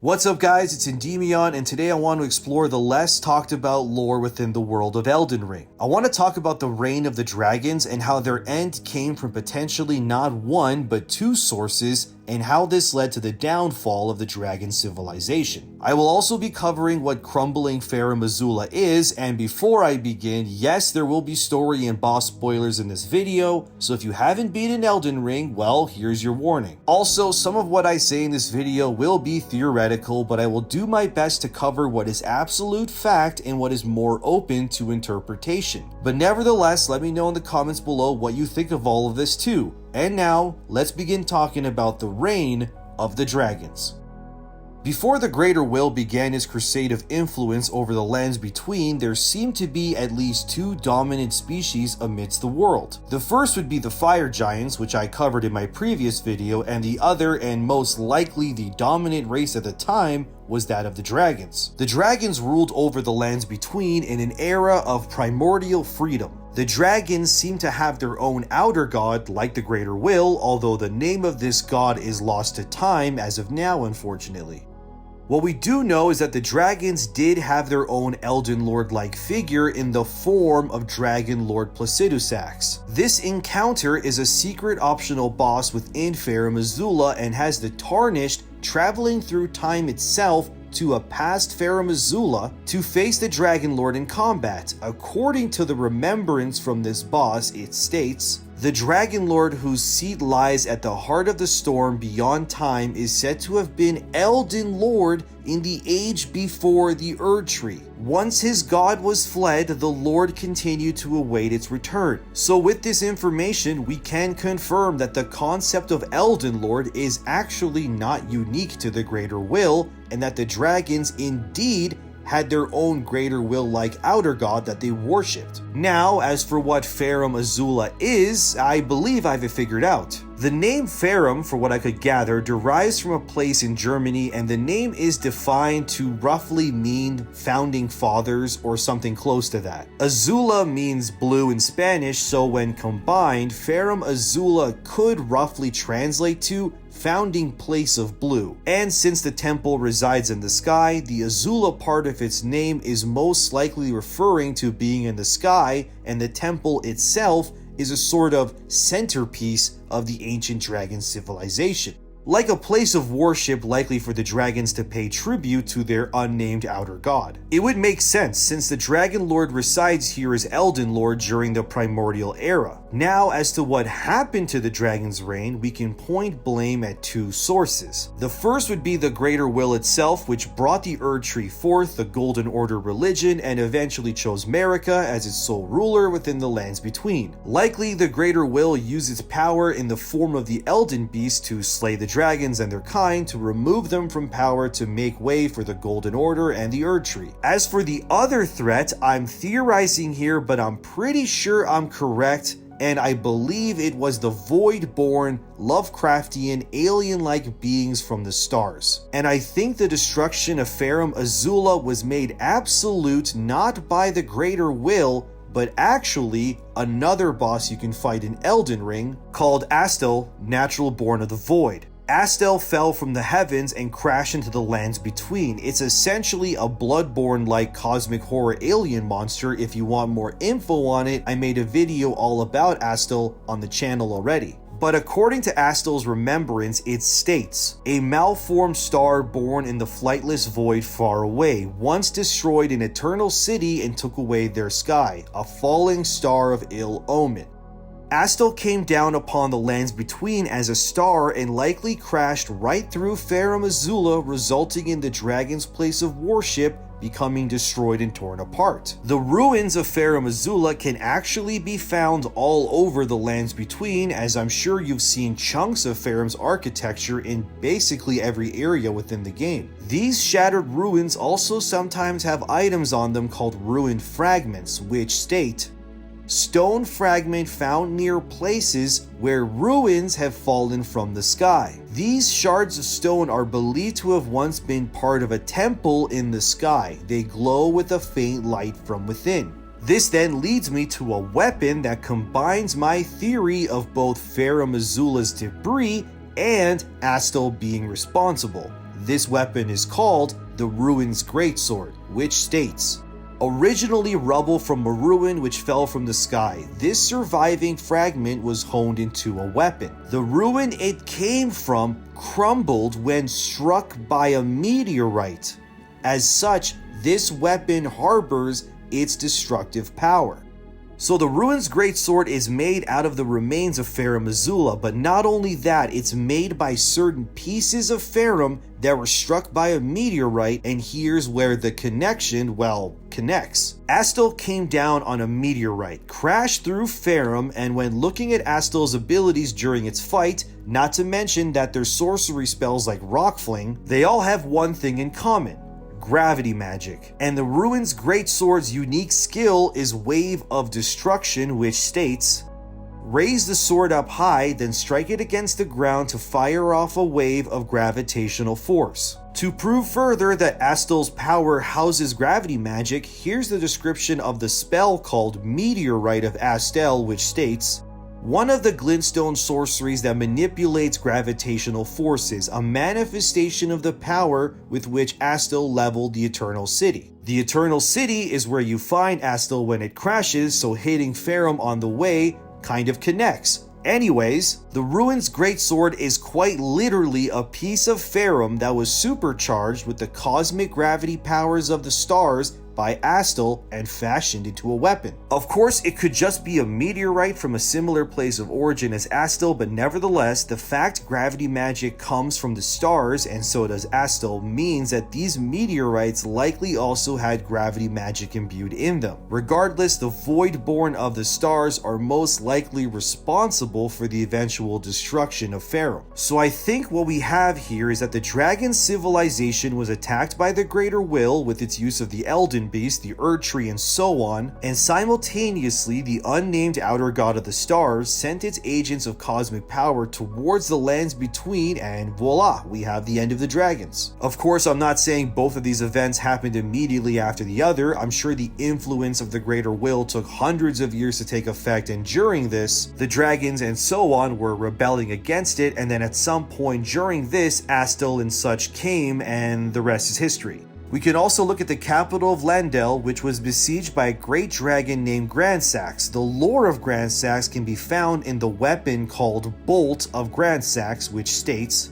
What's up guys, it's Endymion, and today I want to explore the less talked about lore within the world of Elden Ring. I want to talk about the reign of the dragons and how their end came from potentially not one but two sources, and how this led to the downfall of the dragon civilization. I will also be covering what crumbling Farum Azula is, and before I begin, yes, there will be story and boss spoilers in this video, so if you haven't beaten Elden Ring, well, here's your warning. Also, some of what I say in this video will be theoretical, but I will do my best to cover what is absolute fact and what is more open to interpretation. But nevertheless, let me know in the comments below what you think of all of this too. And now, let's begin talking about the reign of the dragons. Before the Greater Will began his crusade of influence over the lands between, there seemed to be at least two dominant species amidst the world. The first would be the fire giants, which I covered in my previous video, and the other, and most likely the dominant race at the time, was that of the dragons. The dragons ruled over the lands between in an era of primordial freedom. The dragons seem to have their own outer god, like the Greater Will, although the name of this god is lost to time as of now, unfortunately. What we do know is that the dragons did have their own Elden Lord-like figure in the form of Dragon Lord Placidusax. This encounter is a secret optional boss within Farum Azula and has the Tarnished traveling through time itself to a past Farum Azula to face the Dragon Lord in combat. According to the remembrance from this boss, it states, "The Dragon Lord whose seat lies at the heart of the storm beyond time is said to have been Elden Lord in the age before the Erd Tree. Once his god was fled, the Lord continued to await its return." So with this information, we can confirm that the concept of Elden Lord is actually not unique to the Greater Will, and that the dragons indeed had their own Greater Will-like outer god that they worshipped. Now, as for what Farum Azula is, I believe I've figured out. The name Farum, for what I could gather, derives from a place in Germany, and the name is defined to roughly mean founding fathers or something close to that. Azula means blue in Spanish, so when combined, Farum Azula could roughly translate to founding place of blue. And since the temple resides in the sky, the Azula part of its name is most likely referring to being in the sky, and the temple itself is a sort of centerpiece of the ancient dragon civilization. Like a place of worship likely for the dragons to pay tribute to their unnamed outer god. It would make sense since the Dragon Lord resides here as Elden Lord during the primordial era. Now, as to what happened to the dragon's reign, we can point blame at two sources. The first would be the Greater Will itself, which brought the Erd Tree forth, the Golden Order religion, and eventually chose Marika as its sole ruler within the lands between. Likely, the Greater Will used its power in the form of the Elden Beast to slay the dragons and their kind, to remove them from power to make way for the Golden Order and the Erd Tree. As for the other threat, I'm theorizing here, but I'm pretty sure I'm correct, and I believe it was the void-born, Lovecraftian, alien-like beings from the stars. And I think the destruction of Farum Azula was made absolute not by the Greater Will, but actually another boss you can fight in Elden Ring called Astel, natural born of the void. Astell fell from the heavens and crashed into the lands between. It's essentially a Bloodborne-like cosmic horror alien monster. If you want more info on it, I made a video all about Astell on the channel already. But according to Astell's remembrance, it states, "A malformed star born in the flightless void far away, once destroyed an eternal city and took away their sky, a falling star of ill omen. Astell came down upon the lands between as a star and likely crashed right through Farum Azula, resulting in the dragon's place of worship becoming destroyed and torn apart. The ruins of Farum Azula can actually be found all over the lands between, as I'm sure you've seen chunks of Farum's architecture in basically every area within the game. These shattered ruins also sometimes have items on them called ruined fragments, which state, "Stone fragment found near places where ruins have fallen from the sky. These shards of stone are believed to have once been part of a temple in the sky. They glow with a faint light from within." This then leads me to a weapon that combines my theory of both Farum Azula's debris and Astell being responsible. This weapon is called the Ruin's Greatsword, which states, originally rubble from a ruin which fell from the sky, this surviving fragment was honed into a weapon. The ruin it came from crumbled when struck by a meteorite. As such, this weapon harbors its destructive power. So the Ruin's Greatsword is made out of the remains of Farum Azula, but not only that, it's made by certain pieces of Farum that were struck by a meteorite, and here's where the connection, connects. Astell came down on a meteorite, crashed through Farum, and when looking at Astell's abilities during its fight, not to mention that their sorcery spells like Rock Fling, they all have one thing in common: gravity magic. And the Ruin's Greatsword's unique skill is Wave of Destruction, which states, raise the sword up high, then strike it against the ground to fire off a wave of gravitational force. To prove further that Astell's power houses gravity magic, here's the description of the spell called Meteorite of Astell, which states, one of the glintstone sorceries that manipulates gravitational forces, a manifestation of the power with which Astell leveled the Eternal City. The Eternal City is where you find Astell when it crashes, so hitting Farum on the way kind of connects. Anyways, the Ruin's Greatsword is quite literally a piece of Farum that was supercharged with the cosmic gravity powers of the stars by Astell and fashioned into a weapon. Of course, it could just be a meteorite from a similar place of origin as Astell, but nevertheless, the fact gravity magic comes from the stars and so does Astell means that these meteorites likely also had gravity magic imbued in them. Regardless, the Voidborn of the stars are most likely responsible for the eventual destruction of Farum. So I think what we have here is that the dragon civilization was attacked by the Greater Will with its use of the Elden beast, the Erdtree, and so on, and simultaneously the unnamed outer god of the stars sent its agents of cosmic power towards the lands between, and voila, we have the end of the dragons. Of course, I'm not saying both of these events happened immediately after the other. I'm sure the influence of the Greater Will took hundreds of years to take effect, and during this, the dragons and so on were rebelling against it, and then at some point during this, Astell and such came, and the rest is history. We can also look at the capital of Leyndell, which was besieged by a great dragon named Gransax. The lore of Gransax can be found in the weapon called Bolt of Gransax, which states,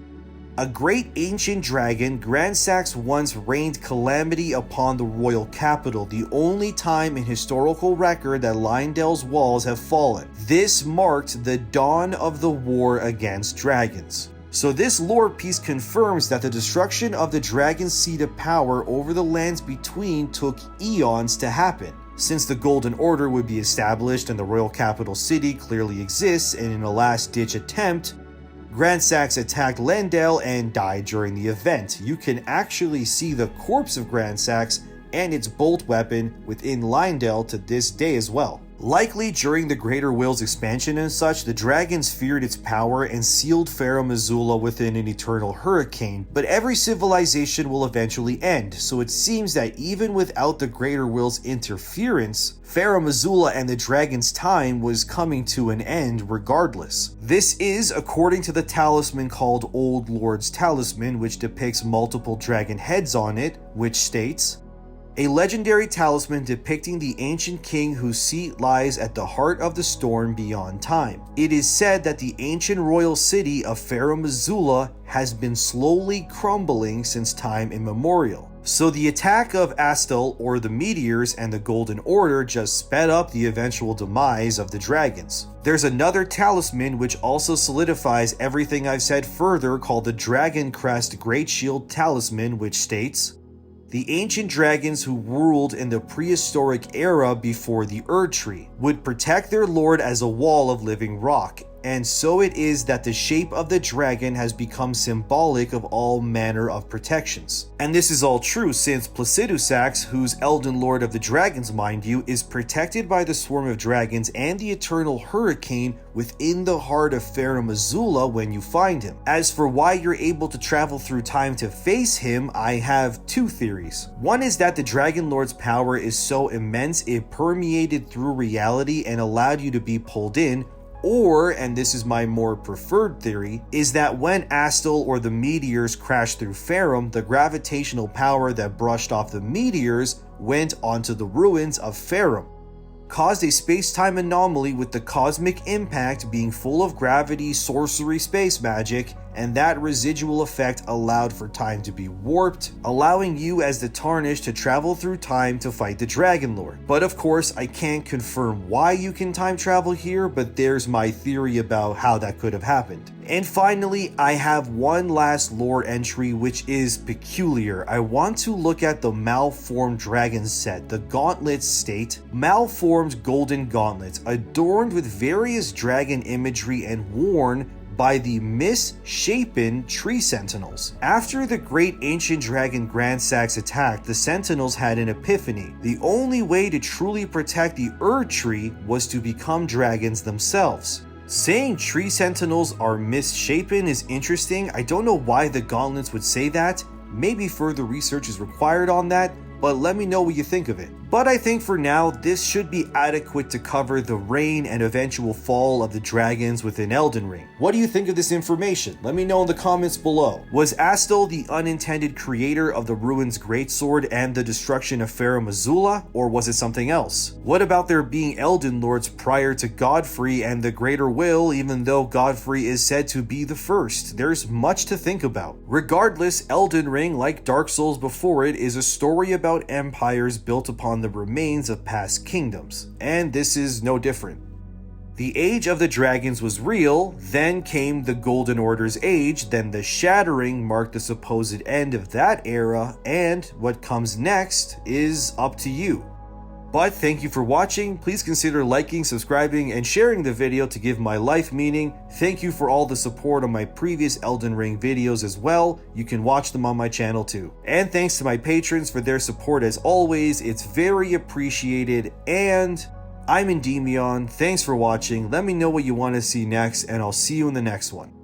a great ancient dragon, Gransax once rained calamity upon the royal capital, the only time in historical record that Leyndell's walls have fallen. This marked the dawn of the war against dragons. So this lore piece confirms that the destruction of the dragon's seat of power over the lands between took eons to happen. Since the Golden Order would be established and the royal capital city clearly exists, and in a last-ditch attempt, Gransax attacked Leyndell and died during the event. You can actually see the corpse of Gransax and its bolt weapon within Leyndell to this day as well. Likely during the Greater Will's expansion and such, the dragons feared its power and sealed Farum Azula within an eternal hurricane, but every civilization will eventually end, so it seems that even without the Greater Will's interference, Farum Azula and the dragon's time was coming to an end regardless. This is according to the talisman called Old Lords Talisman, which depicts multiple dragon heads on it, which states, a legendary talisman depicting the ancient king whose seat lies at the heart of the storm beyond time. It is said that the ancient royal city of Farum Azula has been slowly crumbling since time immemorial. So the attack of Astell, or the meteors, and the Golden Order just sped up the eventual demise of the dragons. There's another talisman which also solidifies everything I've said further, called the Dragon Crest Great Shield Talisman, which states, the ancient dragons who ruled in the prehistoric era before the Erdtree would protect their lord as a wall of living rock, and so it is that the shape of the dragon has become symbolic of all manner of protections. And this is all true since Placidusax, who's Elden Lord of the Dragons mind you, is protected by the swarm of dragons and the eternal hurricane within the heart of Farum Azula when you find him. As for why you're able to travel through time to face him, I have two theories. One is that the Dragon Lord's power is so immense it permeated through reality and allowed you to be pulled in, Or, and this is my more preferred theory, is that when Astel or the meteors crashed through Farum, the gravitational power that brushed off the meteors went onto the ruins of Farum, caused a space-time anomaly with the cosmic impact being full of gravity, sorcery, space magic, and that residual effect allowed for time to be warped, allowing you as the Tarnished to travel through time to fight the Dragon Lord. But of course, I can't confirm why you can time travel here, but there's my theory about how that could have happened. And finally, I have one last lore entry which is peculiar. I want to look at the Malformed Dragon set. The gauntlets state, malformed golden gauntlets adorned with various dragon imagery and worn by the misshapen tree sentinels. After the great ancient dragon Gransax attacked, the sentinels had an epiphany. The only way to truly protect the tree was to become dragons themselves. Saying tree sentinels are misshapen is interesting. I don't know why the gauntlets would say that. Maybe further research is required on that, but let me know what you think of it. But I think for now, this should be adequate to cover the reign and eventual fall of the dragons within Elden Ring. What do you think of this information? Let me know in the comments below. Was Astel the unintended creator of the ruins Greatsword and the destruction of Farum Azula, or was it something else? What about there being Elden Lords prior to Godfrey and the Greater Will, even though Godfrey is said to be the first? There's much to think about. Regardless, Elden Ring, like Dark Souls before it, is a story about empires built upon the remains of past kingdoms, and this is no different. The Age of the Dragons was real, then came the Golden Order's age, then the Shattering marked the supposed end of that era, and what comes next is up to you. But thank you for watching. Please consider liking, subscribing, and sharing the video to give my life meaning. Thank you for all the support on my previous Elden Ring videos as well. You can watch them on my channel too. And thanks to my patrons for their support as always. It's very appreciated. And I'm Endymion. Thanks for watching. Let me know what you want to see next, and I'll see you in the next one.